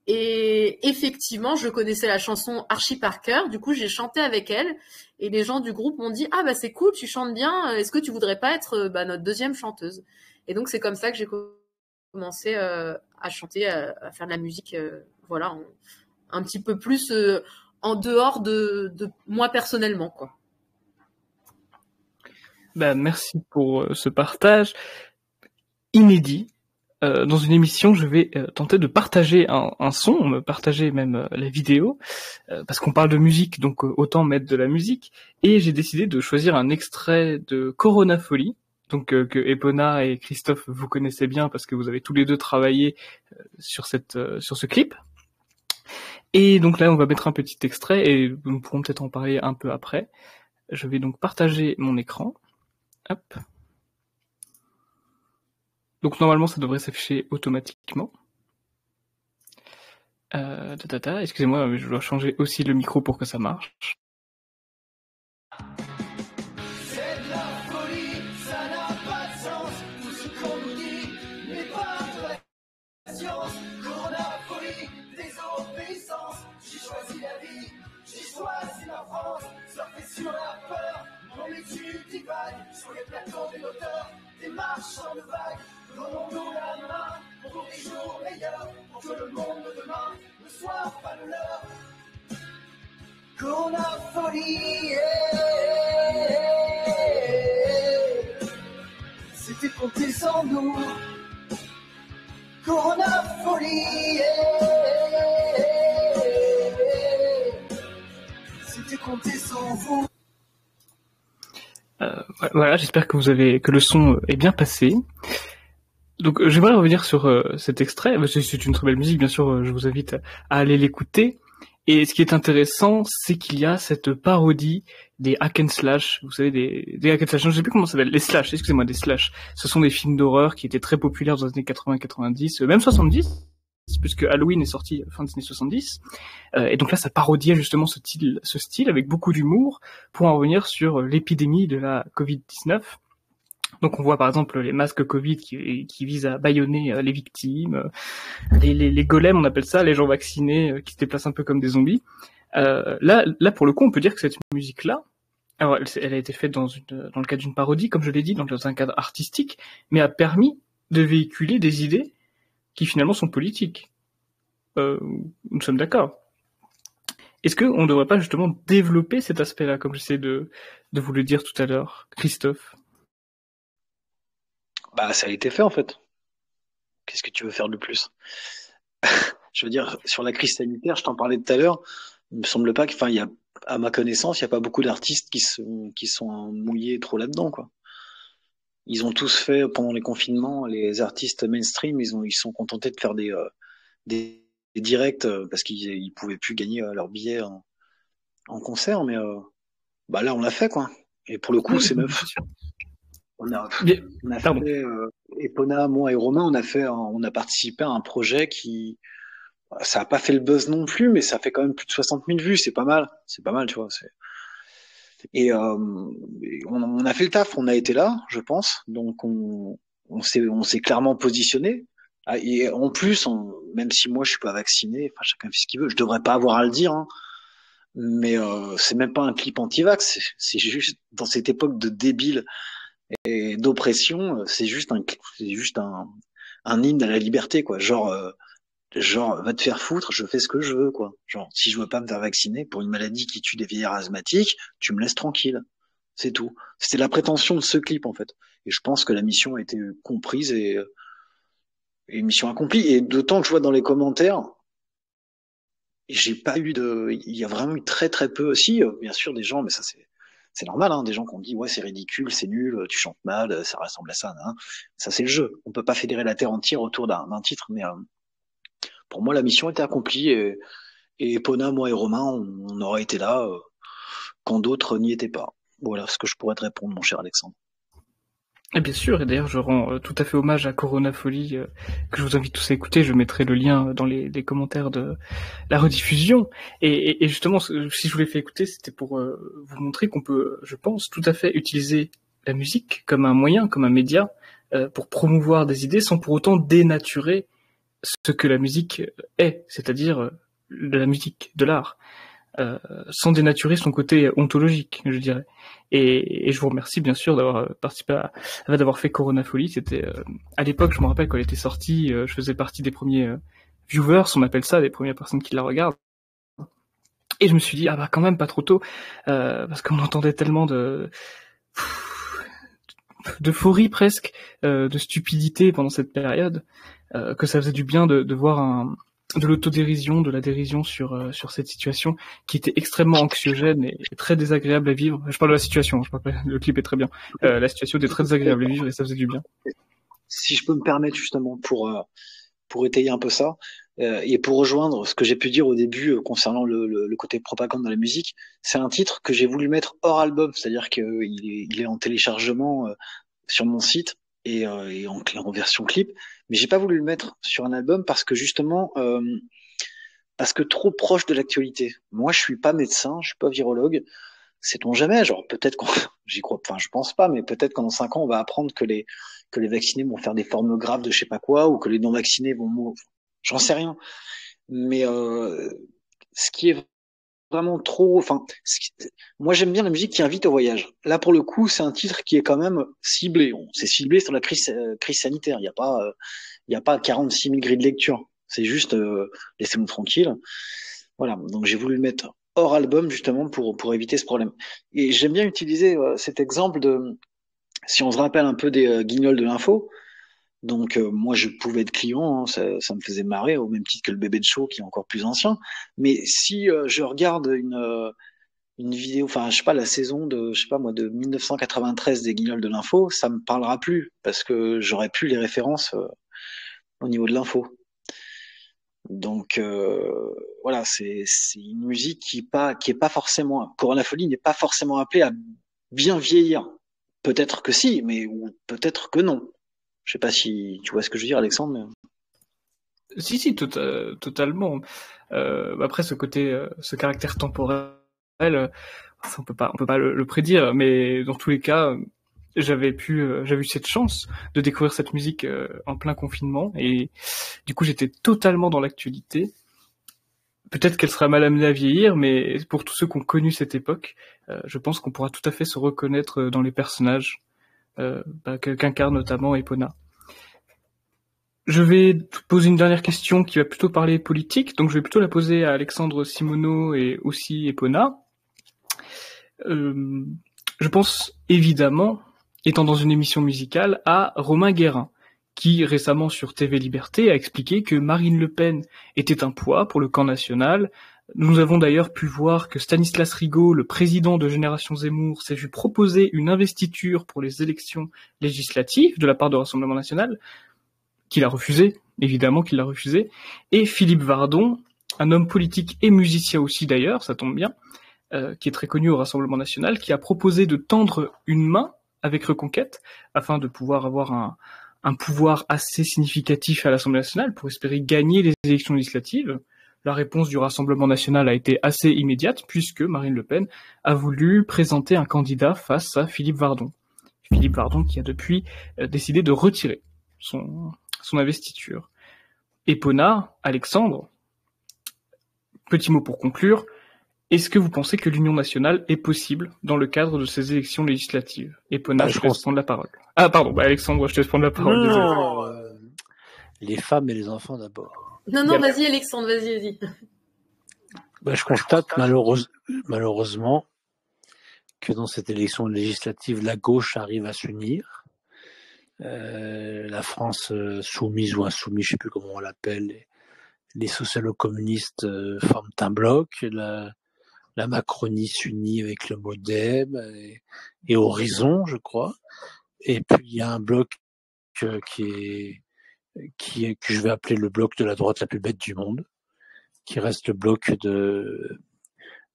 Et effectivement, je connaissais la chanson archi par cœur. Du coup, j'ai chanté avec elle et les gens du groupe m'ont dit c'est cool, tu chantes bien. Est-ce que tu voudrais pas être notre deuxième chanteuse? Et donc c'est comme ça que j'ai commencé à chanter, à faire de la musique, voilà, un petit peu plus en dehors de moi personnellement, quoi. Merci pour ce partage inédit. Dans une émission, je vais tenter de partager un son, partager même la vidéo, parce qu'on parle de musique, donc autant mettre de la musique. Et j'ai décidé de choisir un extrait de Corona Folie, donc que Epona et Christophe vous connaissez bien parce que vous avez tous les deux travaillé sur ce clip. Et donc là, on va mettre un petit extrait et nous pourrons peut-être en parler un peu après. Je vais donc partager mon écran. Hop. Donc normalement, ça devrait s'afficher automatiquement. Excusez-moi, je dois changer aussi le micro pour que ça marche. C'est de la folie, ça n'a pas de sens. Tout ce qu'on nous dit n'est pas de la science. Corona folie, désobéissance. J'ai choisi la vie, j'ai choisi la France. Surfer sur la peur, mon étude divague. Sur les plateaux des auteurs, des marchands de vagues. Donnons-nous la main pour des jours meilleurs, pour que le monde de demain ne soit pas le leur. Qu'on a folie, c'était compté sans nous. Qu'on a folie, c'était compté sans vous. Voilà, j'espère que que le son est bien passé. Donc j'aimerais revenir sur cet extrait. C'est une très belle musique, bien sûr, je vous invite à aller l'écouter. Et ce qui est intéressant, c'est qu'il y a cette parodie des hack and slash, vous savez, des hack and slash, je ne sais plus comment ça s'appelle, les slash, excusez-moi, des slash. Ce sont des films d'horreur qui étaient très populaires dans les années 80-90, même 70, puisque Halloween est sorti fin des années 70. Et donc là, ça parodiait justement ce style avec beaucoup d'humour pour en revenir sur l'épidémie de la Covid-19. Donc on voit par exemple les masques Covid qui visent à bâillonner les victimes, les golems on appelle ça, les gens vaccinés qui se déplacent un peu comme des zombies. Là pour le coup on peut dire que cette musique-là, alors elle a été faite dans le cadre d'une parodie, comme je l'ai dit, dans un cadre artistique, mais a permis de véhiculer des idées qui finalement sont politiques. Nous sommes d'accord. Est-ce qu'on ne devrait pas justement développer cet aspect-là, comme j'essaie de vous le dire tout à l'heure, Christophe? Ça a été fait en fait. Qu'est-ce que tu veux faire de plus? Je veux dire, sur la crise sanitaire, je t'en parlais tout à l'heure, il me semble pas il y a, à ma connaissance, il n'y a pas beaucoup d'artistes qui sont mouillés trop là-dedans, quoi. Ils ont tous fait, pendant les confinements, les artistes mainstream, ils sont contentés de faire des directs parce qu'ils pouvaient plus gagner leur billet en concert, mais là on l'a fait, quoi. Et pour le coup, c'est neuf. On a fait, Epona, moi et Romain, on a participé à un projet ça a pas fait le buzz non plus, mais ça fait quand même plus de 60 000 vues, c'est pas mal, tu vois. Et on a fait le taf, on a été là, je pense, donc on s'est clairement positionné. Et en plus, même si moi je suis pas vacciné, enfin chacun fait ce qu'il veut, je devrais pas avoir à le dire, hein, mais c'est même pas un clip anti-vax, c'est juste dans cette époque de débile et d'oppression, c'est juste un hymne à la liberté, quoi. Genre va te faire foutre, je fais ce que je veux, quoi. Genre, si je veux pas me faire vacciner pour une maladie qui tue des vieillards asthmatiques, tu me laisses tranquille. C'est tout. C'était la prétention de ce clip, en fait. Et je pense que la mission a été comprise et mission accomplie. Et d'autant que je vois dans les commentaires, j'ai pas eu il y a vraiment eu très très peu aussi, bien sûr, des gens, mais ça c'est normal, hein, des gens qui ont dit ouais c'est ridicule, c'est nul, tu chantes mal, ça ressemble à ça, hein. Ça c'est le jeu. On peut pas fédérer la terre entière autour d'un titre, mais pour moi la mission était accomplie et Epona, moi et Romain, on aurait été là quand d'autres n'y étaient pas. Voilà ce que je pourrais te répondre, mon cher Alexandre. Et bien sûr, et d'ailleurs je rends tout à fait hommage à Corona Folie, que je vous invite tous à écouter, je mettrai le lien dans les commentaires de la rediffusion, et justement, si je vous l'ai fait écouter, c'était pour vous montrer qu'on peut, je pense, tout à fait utiliser la musique comme un moyen, comme un média, pour promouvoir des idées sans pour autant dénaturer ce que la musique est, c'est-à-dire de la musique, de l'art. Sans dénaturer son côté ontologique, je dirais. Et je vous remercie bien sûr d'avoir participé d'avoir fait Corona Folie. C'était à l'époque, je me rappelle quand elle était sortie, je faisais partie des premiers viewers, on appelle ça, des premières personnes qui la regardent. Et je me suis dit quand même pas trop tôt, parce qu'on entendait tellement d'euphorie presque, de stupidité pendant cette période, que ça faisait du bien de voir de l'autodérision, de la dérision sur cette situation qui était extrêmement anxiogène et très désagréable à vivre. Je parle de la situation, je parle pas, le clip est très bien. La situation était très désagréable à vivre et ça faisait du bien. Si je peux me permettre justement pour étayer un peu ça, et pour rejoindre ce que j'ai pu dire au début concernant le côté propagande dans la musique, c'est un titre que j'ai voulu mettre hors album, c'est-à-dire qu'il est en téléchargement sur mon site et en version clip, mais j'ai pas voulu le mettre sur un album parce que justement parce que trop proche de l'actualité. Moi, je suis pas médecin, je suis pas virologue. Sait-on jamais, genre peut-être qu'on, j'y crois, enfin je pense pas, mais peut-être qu'en 5 ans on va apprendre que les vaccinés vont faire des formes graves de je sais pas quoi ou que les non vaccinés vont mourir. J'en sais rien. Mais ce qui est vraiment trop, enfin moi j'aime bien la musique qui invite au voyage. Là pour le coup c'est un titre qui est quand même ciblé. C'est ciblé sur la crise sanitaire. Il y a pas 46 000 grilles de lecture. C'est juste laissez-nous tranquille. Voilà. Donc j'ai voulu le mettre hors album justement pour éviter ce problème. Et j'aime bien utiliser cet exemple de si on se rappelle un peu des guignols de l'info. Donc moi je pouvais être client, hein, ça me faisait marrer au même titre que le bébé de show qui est encore plus ancien. Mais si je regarde une vidéo, enfin je sais pas la saison de je sais pas moi de 1993 des guignols de l'info, ça me parlera plus parce que j'aurais plus les références au niveau de l'info. Donc voilà, c'est une musique qui est pas forcément Coronafolie n'est pas forcément appelée à bien vieillir. Peut-être que si, mais ou peut-être que non. Je sais pas si tu vois ce que je veux dire, Alexandre. Mais... Si, totalement. Après, ce caractère temporel, on peut pas le prédire, mais dans tous les cas, j'avais eu cette chance de découvrir cette musique en plein confinement, et du coup, j'étais totalement dans l'actualité. Peut-être qu'elle sera mal amenée à vieillir, mais pour tous ceux qui ont connu cette époque, je pense qu'on pourra tout à fait se reconnaître dans les personnages qu'incarne notamment Epona. Je vais te poser une dernière question qui va plutôt parler politique, donc je vais plutôt la poser à Alexandre Simoneau et aussi Epona. Je pense évidemment, étant dans une émission musicale, à Romain Guérin, qui récemment sur TV Liberté a expliqué que Marine Le Pen était un poids pour le camp national. Nous avons d'ailleurs pu voir que Stanislas Rigaud, le président de Génération Zemmour, s'est vu proposer une investiture pour les élections législatives de la part du Rassemblement national, qu'il a refusé, évidemment qu'il l'a refusé, et Philippe Vardon, un homme politique et musicien aussi d'ailleurs, ça tombe bien, qui est très connu au Rassemblement national, qui a proposé de tendre une main avec Reconquête, afin de pouvoir avoir un pouvoir assez significatif à l'Assemblée nationale pour espérer gagner les élections législatives. La réponse du Rassemblement national a été assez immédiate, puisque Marine Le Pen a voulu présenter un candidat face à Philippe Vardon. Philippe Vardon qui a depuis décidé de retirer son investiture. Epona, Alexandre, petit mot pour conclure, est-ce que vous pensez que l'union nationale est possible dans le cadre de ces élections législatives? Epona, je te laisse prendre la parole. Ah pardon, Alexandre, je te laisse prendre la parole. Non, les femmes et les enfants d'abord. Non, vas-y Alexandre, vas-y. Je constate malheureusement que dans cette élection législative, la gauche arrive à s'unir. La France soumise ou insoumise, je sais plus comment on l'appelle, les socialo-communistes forment un bloc, la Macronie s'unit avec le MoDem et Horizon, je crois. Et puis il y a un bloc que je vais appeler le bloc de la droite la plus bête du monde, qui reste le bloc de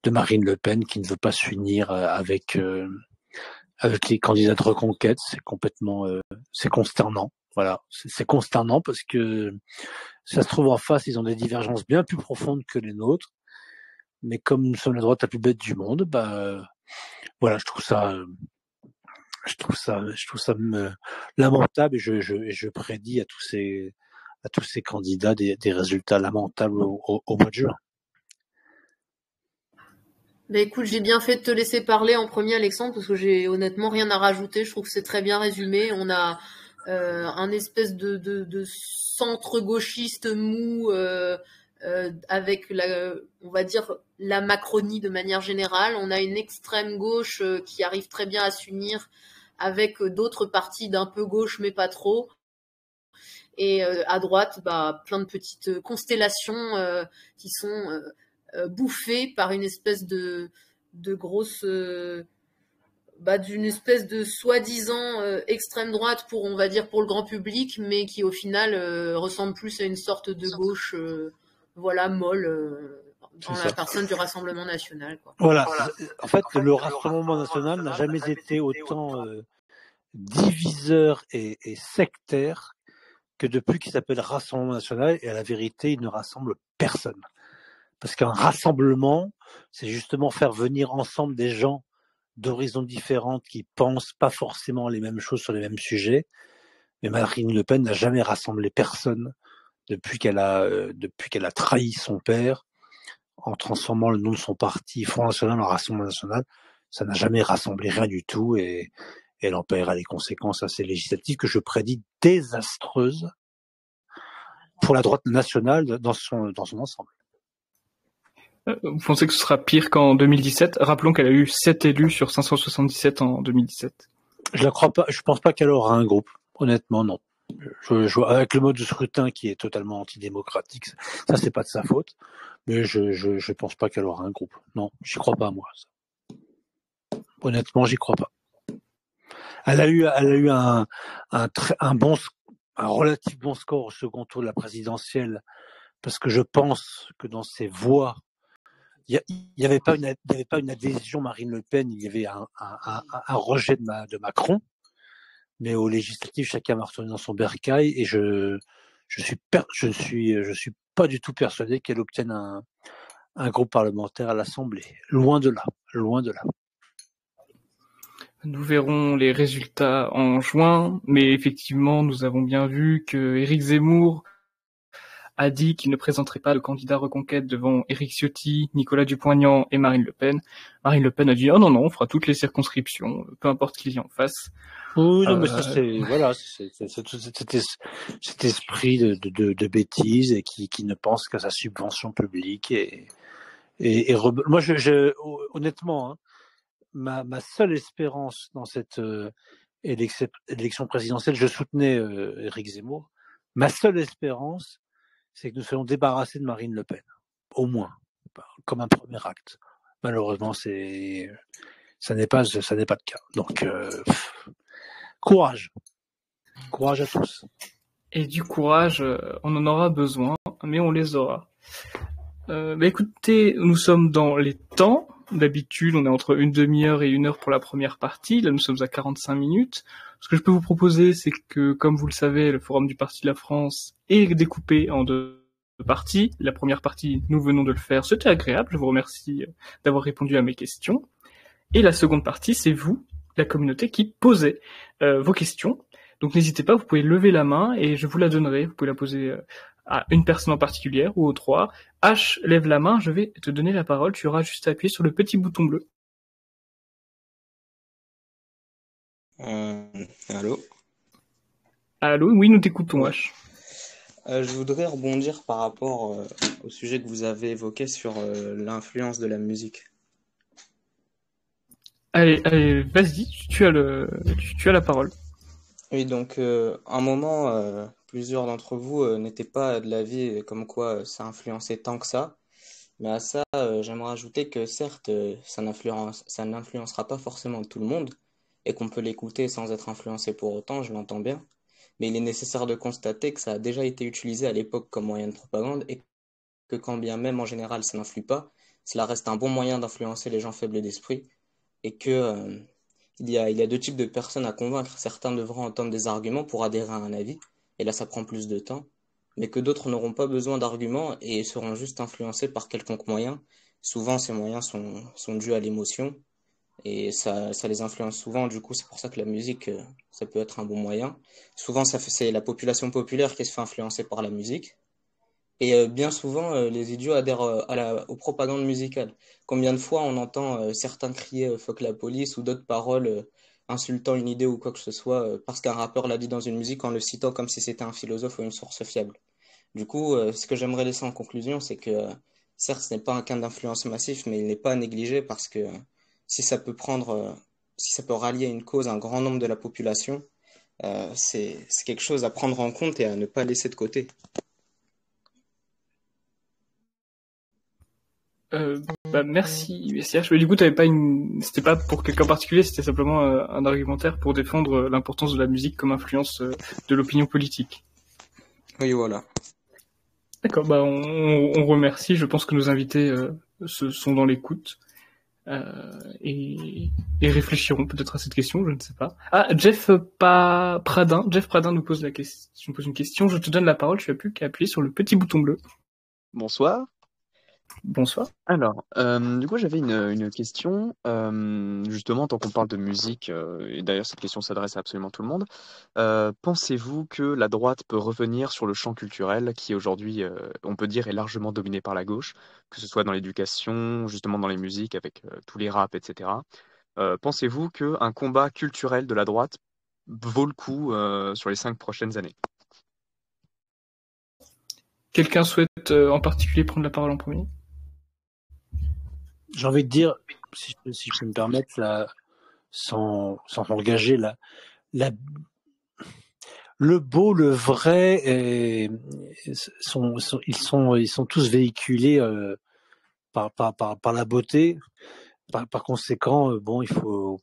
Marine Le Pen, qui ne veut pas s'unir avec les candidats de Reconquête. C'est complètement c'est consternant. Voilà, c'est consternant parce que ça se trouve en face, ils ont des divergences bien plus profondes que les nôtres. Mais comme nous sommes la droite la plus bête du monde, voilà, je trouve ça lamentable, et je prédis à tous ces candidats des résultats lamentables au mois de juin. Écoute, j'ai bien fait de te laisser parler en premier, Alexandre, parce que j'ai honnêtement rien à rajouter. Je trouve que c'est très bien résumé. On a un espèce de centre gauchiste mou avec on va dire la Macronie de manière générale. On a une extrême gauche qui arrive très bien à s'unir avec d'autres partis d'un peu gauche mais pas trop. Et à droite, plein de petites constellations qui sont bouffées par une espèce de grosse d'une espèce de soi-disant extrême droite pour, on va dire, pour le grand public, mais qui au final ressemble plus à une sorte de gauche molle dans la personne du Rassemblement national, quoi. Voilà. En fait, le Rassemblement national n'a jamais été autant diviseur et sectaire que depuis qu'il s'appelle Rassemblement national, et à la vérité, il ne rassemble personne. Parce qu'un rassemblement, c'est justement faire venir ensemble des gens d'horizons différentes qui pensent pas forcément les mêmes choses sur les mêmes sujets. Mais Marine Le Pen n'a jamais rassemblé personne depuis qu'elle a trahi son père en transformant le nom de son parti Front National en Rassemblement National. Ça n'a jamais rassemblé rien du tout, et elle en paiera les conséquences à ces législatives que je prédis désastreuses pour la droite nationale dans son ensemble. Vous pensez que ce sera pire qu'en 2017? Rappelons qu'elle a eu 7 élus sur 577 en 2017. Je la crois pas. Je pense pas qu'elle aura un groupe. Honnêtement, non. Avec le mode de scrutin qui est totalement antidémocratique, ça c'est pas de sa faute. Mais je pense pas qu'elle aura un groupe. Non, j'y crois pas, moi. Honnêtement, j'y crois pas. Elle a eu un relatif bon score au second tour de la présidentielle, parce que je pense que dans ses voix, il y avait pas une adhésion Marine Le Pen, il y avait un rejet de Macron. Mais aux législatives, chacun m'a retourné dans son bercail, et je suis pas du tout persuadé qu'elle obtienne un groupe parlementaire à l'Assemblée. Loin de là. Nous verrons les résultats en juin, mais effectivement, nous avons bien vu que Éric Zemmour a dit qu'il ne présenterait pas le candidat Reconquête devant Éric Ciotti, Nicolas Dupont-Aignan et Marine Le Pen. Marine Le Pen a dit « Oh non, on fera toutes les circonscriptions, peu importe qui y en face ». Oui, non, mais ça c'est cet esprit de bêtise, et qui ne pense qu'à sa subvention publique, moi honnêtement, hein, ma seule espérance dans cette élection présidentielle, je soutenais Éric Zemmour. Ma seule espérance, c'est que nous soyons débarrassés de Marine Le Pen, au moins, comme un premier acte. Malheureusement, ça n'est pas le cas. Donc, courage à tous. Et du courage, on en aura besoin, mais on les aura. Écoutez, nous sommes dans les temps. D'habitude, on est entre une demi-heure et 1 heure pour la première partie. Là, nous sommes à 45 minutes. Ce que je peux vous proposer, c'est que, comme vous le savez, le Forum du Parti de la France est découpé en 2 parties. La première partie, nous venons de le faire. C'était agréable. Je vous remercie d'avoir répondu à mes questions. Et la seconde partie, c'est vous, la communauté, qui posez vos questions. Donc n'hésitez pas, vous pouvez lever la main et je vous la donnerai. Vous pouvez la poser à une personne en particulier ou aux 3. H, lève la main, je vais te donner la parole. Tu auras juste à appuyer sur le petit bouton bleu. Allô? Allô, oui, nous t'écoutons, H. Je voudrais rebondir par rapport au sujet que vous avez évoqué sur l'influence de la musique. Allez, vas-y, tu as la parole. Oui, donc un moment, plusieurs d'entre vous n'étaient pas de l'avis comme quoi ça influençait tant que ça. Mais à ça, j'aimerais ajouter que certes, ça n'influencera pas forcément tout le monde, et qu'on peut l'écouter sans être influencé pour autant, je l'entends bien. Mais il est nécessaire de constater que ça a déjà été utilisé à l'époque comme moyen de propagande, et que quand bien même en général ça n'influe pas, cela reste un bon moyen d'influencer les gens faibles d'esprit, et que il y a 2 types de personnes à convaincre. Certains devront entendre des arguments pour adhérer à un avis, et là ça prend plus de temps, mais que d'autres n'auront pas besoin d'arguments et seront juste influencés par quelconque moyen. Souvent ces moyens sont dus à l'émotion, et ça les influence souvent. Du coup c'est pour ça que la musique, ça peut être un bon moyen. Souvent c'est la population populaire qui se fait influencer par la musique. Et bien souvent, les idiots adhèrent aux propagandes musicales. Combien de fois on entend certains crier fuck la police, ou d'autres paroles insultant une idée ou quoi que ce soit, parce qu'un rappeur l'a dit dans une musique en le citant comme si c'était un philosophe ou une source fiable. Du coup, ce que j'aimerais laisser en conclusion, c'est que certes, ce n'est pas un cas d'influence massif, mais il n'est pas à négliger, parce que si ça peut prendre si ça peut rallier à une cause un grand nombre de la population, c'est quelque chose à prendre en compte et à ne pas laisser de côté. Merci, SIH. Mais du coup, c'était pas pour quelqu'un en particulier, c'était simplement un argumentaire pour défendre l'importance de la musique comme influence de l'opinion politique. Oui, voilà. D'accord, on remercie. Je pense que nos invités sont dans l'écoute et réfléchiront peut-être à cette question, je ne sais pas. Ah, Jeff Pradin nous pose une question. Je te donne la parole, tu n'as plus qu'à appuyer sur le petit bouton bleu. Bonsoir. Bonsoir. Alors, du coup, j'avais une question, justement, tant qu'on parle de musique, et d'ailleurs cette question s'adresse à absolument tout le monde. Pensez-vous que la droite peut revenir sur le champ culturel qui aujourd'hui, on peut dire, est largement dominé par la gauche, que ce soit dans l'éducation, justement dans les musiques, avec tous les raps, etc. Pensez-vous qu'un combat culturel de la droite vaut le coup sur les 5 prochaines années? Quelqu'un souhaite en particulier prendre la parole en premier? J'ai envie de dire, si je peux me permettre, sans engager le beau, le vrai, ils sont tous véhiculés par la beauté. Par conséquent, bon, il faut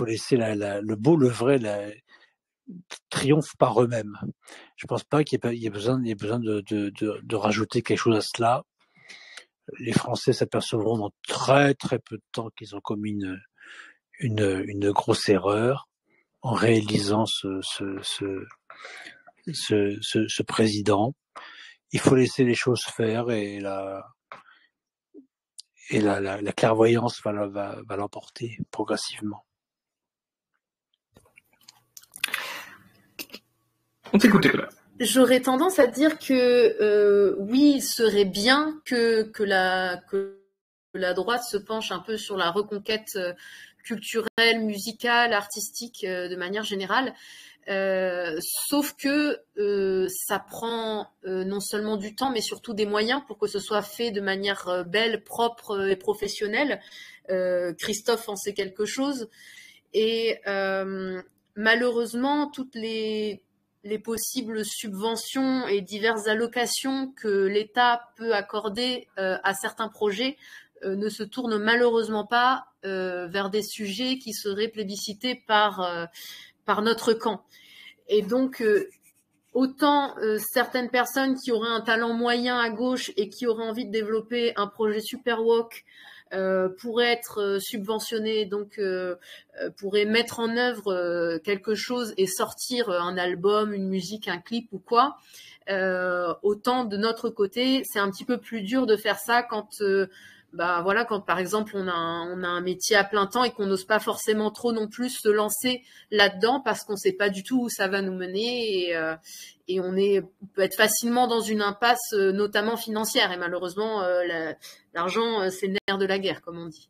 laisser le beau, le vrai, triomphe par eux-mêmes. Je pense pas qu'il y ait besoin de rajouter quelque chose à cela. Les Français s'apercevront dans très très peu de temps qu'ils ont commis une grosse erreur en réalisant ce président. Il faut laisser les choses faire et la clairvoyance va l'emporter progressivement. On t'écoute, Nicolas. J'aurais tendance à dire que oui, il serait bien que la droite se penche un peu sur la reconquête culturelle, musicale, artistique de manière générale. Sauf que ça prend non seulement du temps, mais surtout des moyens pour que ce soit fait de manière belle, propre et professionnelle. Christophe en sait quelque chose. Et malheureusement, toutes les possibles subventions et diverses allocations que l'État peut accorder à certains projets ne se tournent malheureusement pas vers des sujets qui seraient plébiscités par notre camp. Et donc, autant certaines personnes qui auraient un talent moyen à gauche et qui auraient envie de développer un projet super woke pourraient être subventionnées, donc pourraient mettre en œuvre quelque chose et sortir un album, une musique, un clip ou quoi. Autant de notre côté, c'est un petit peu plus dur de faire ça quand quand par exemple on a un métier à plein temps et qu'on n'ose pas forcément trop non plus se lancer là-dedans parce qu'on sait pas du tout où ça va nous mener et on peut être facilement dans une impasse notamment financière et malheureusement l'argent c'est le nerf de la guerre comme on dit.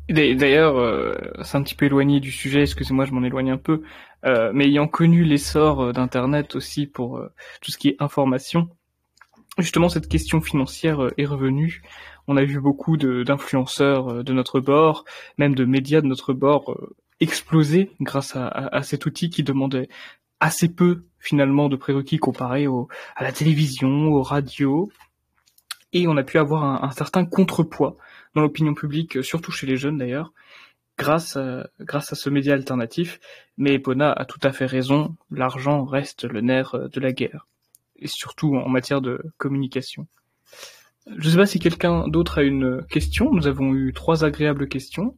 D'ailleurs, c'est un petit peu éloigné du sujet, excusez-moi, je m'en éloigne un peu, mais ayant connu l'essor d'Internet aussi pour tout ce qui est information, justement, cette question financière est revenue. On a vu beaucoup d'influenceurs de notre bord, même de médias de notre bord, exploser grâce à cet outil qui demandait assez peu, finalement, de prérequis comparé à la télévision, aux radios. Et on a pu avoir un certain contrepoids dans l'opinion publique, surtout chez les jeunes d'ailleurs, grâce à ce média alternatif. Mais Epona a tout à fait raison, l'argent reste le nerf de la guerre. Et surtout en matière de communication. Je ne sais pas si quelqu'un d'autre a une question. Nous avons eu 3 agréables questions.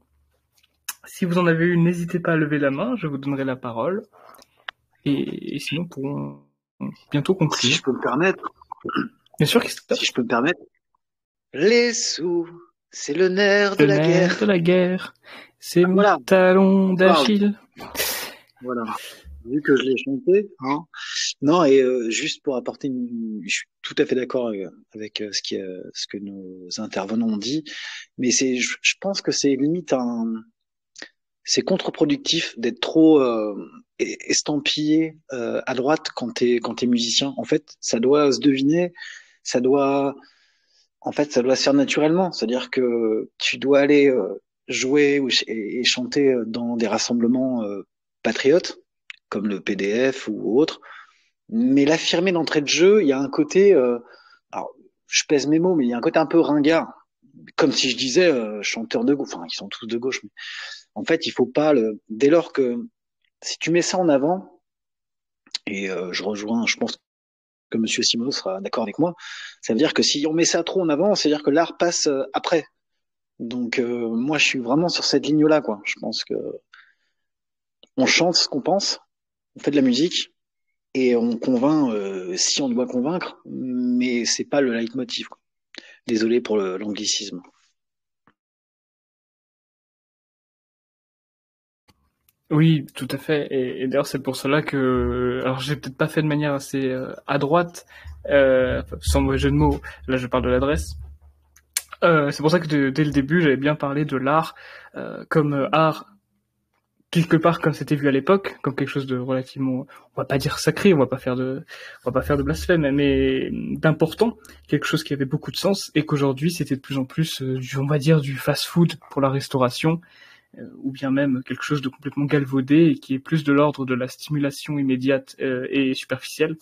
Si vous en avez une, n'hésitez pas à lever la main, je vous donnerai la parole. Et sinon, nous pourrons bientôt conclure. Si je peux me permettre. Bien sûr, Christophe. Si je peux me permettre. Les sous, c'est le nerf de la guerre. Le nerf de la guerre, c'est mon talon d'Achille. Voilà. Vu que je l'ai chanté, hein. Non, et juste pour apporter je suis tout à fait d'accord avec ce que nos intervenants ont dit, mais je pense que c'est limite c'est contre-productif d'être trop estampillé à droite quand t'es musicien. En fait, ça doit se deviner, ça doit en fait, ça doit se faire naturellement. C'est-à-dire que tu dois aller jouer et chanter dans des rassemblements patriotes, comme le PDF ou autre. Mais l'affirmer d'entrée de jeu, il y a un côté, alors je pèse mes mots, mais il y a un côté un peu ringard. Comme si je disais chanteur de gauche, enfin ils sont tous de gauche, mais en fait il faut pas dès lors que si tu mets ça en avant, et je rejoins, je pense que Monsieur Simoneau sera d'accord avec moi, ça veut dire que si on met ça trop en avant, c'est à dire que l'art passe après. Donc moi je suis vraiment sur cette ligne-là, quoi. Je pense que on chante ce qu'on pense, on fait de la musique et on convainc si on doit convaincre, mais c'est pas le leitmotiv, quoi. Désolé pour l'anglicisme. Oui, tout à fait. Et d'ailleurs, c'est pour cela que, alors, j'ai peut-être pas fait de manière assez à droite, sans mauvais jeu de mots. Là, je parle de l'adresse. C'est pour ça que dès le début, j'avais bien parlé de l'art comme art quelque part comme c'était vu à l'époque, comme quelque chose de relativement, on va pas dire sacré, on va pas faire de blasphème, mais d'important, quelque chose qui avait beaucoup de sens, et qu'aujourd'hui c'était de plus en plus, on va dire du fast-food pour la restauration, ou bien même quelque chose de complètement galvaudé et qui est plus de l'ordre de la stimulation immédiate et superficielle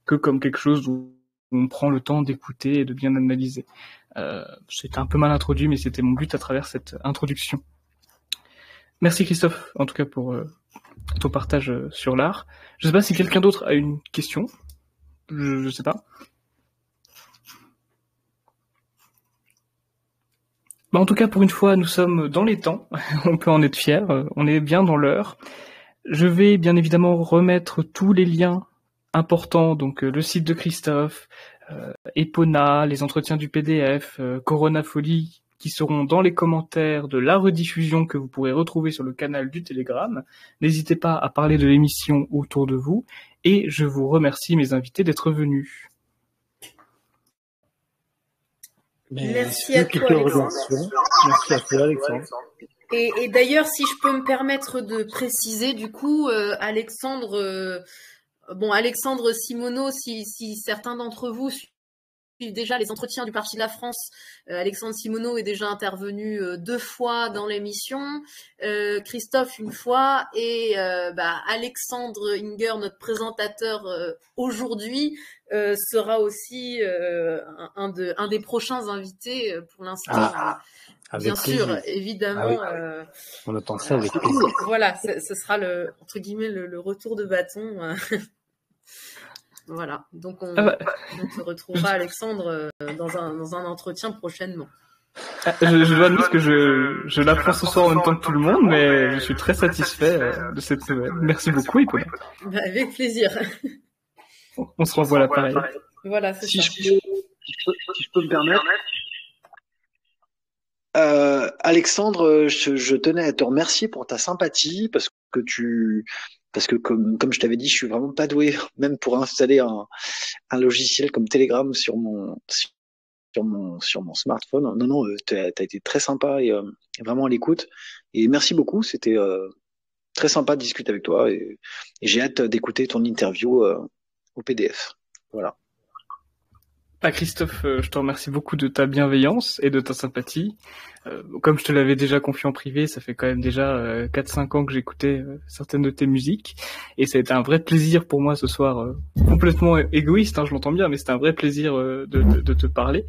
que comme quelque chose où on prend le temps d'écouter et de bien analyser. C'était un peu mal introduit, mais c'était mon but à travers cette introduction. Merci Christophe, en tout cas pour ton partage sur l'art. Je sais pas si quelqu'un d'autre a une question. Je sais pas. Bah, en tout cas, pour une fois, nous sommes dans les temps. On peut en être fiers. On est bien dans l'heure. Je vais bien évidemment remettre tous les liens importants, donc le site de Christophe, Epona, les entretiens du PDF, Corona Folie, qui seront dans les commentaires de la rediffusion que vous pourrez retrouver sur le canal du Telegram. N'hésitez pas à parler de l'émission autour de vous, et je vous remercie, mes invités, d'être venus. Merci à toi, Alexandre. Merci à toi, Alexandre. Et d'ailleurs, si je peux me permettre de préciser, du coup, Alexandre Simoneau, si certains d'entre vous suivent déjà les entretiens du Parti de la France, Alexandre Simoneau est déjà intervenu 2 fois dans l'émission, Christophe une fois, et Alexandre Inger, notre présentateur aujourd'hui, sera aussi un des prochains invités pour l'instant. Bien sûr, évidemment. Ah oui. On attend ça avec plaisir. Voilà, ce sera entre guillemets le retour de bâton. Voilà, donc on se retrouvera, Alexandre, dans un entretien prochainement. Je dois admettre que je l'apprends ce soir en même temps que tout le monde, mais je suis très satisfait de cette nouvelle. Merci beaucoup, Epona. Avec plaisir. On se revoit l'appareil. Voilà, c'est si ça. je peux me permettre. Alexandre, je tenais à te remercier pour ta sympathie parce que comme je t'avais dit, je suis vraiment pas doué, même pour installer un logiciel comme Telegram sur mon smartphone. Non, t'as été très sympa et vraiment à l'écoute. Et merci beaucoup, c'était très sympa de discuter avec toi et j'ai hâte d'écouter ton interview au PDF. Voilà. Christophe, je te remercie beaucoup de ta bienveillance et de ta sympathie. Comme je te l'avais déjà confié en privé, ça fait quand même déjà 4-5 ans que j'écoutais certaines de tes musiques, et ça a été un vrai plaisir pour moi ce soir, complètement égoïste, je l'entends bien, mais c'était un vrai plaisir de te parler.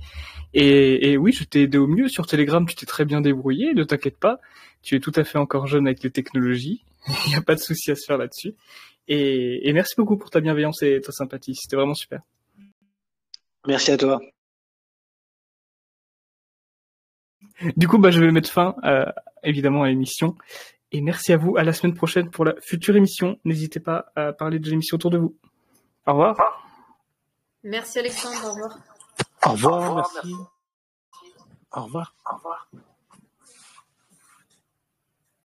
Et oui, je t'ai aidé au mieux sur Telegram, tu t'es très bien débrouillé, ne t'inquiète pas, tu es tout à fait encore jeune avec les technologies, il n'y a pas de souci à se faire là-dessus. Et merci beaucoup pour ta bienveillance et ta sympathie, c'était vraiment super. Merci à toi. Du coup, je vais mettre fin, évidemment, à l'émission. Et merci à vous. À la semaine prochaine pour la future émission. N'hésitez pas à parler de l'émission autour de vous. Au revoir. Merci Alexandre, au revoir. Au revoir, merci. Au revoir.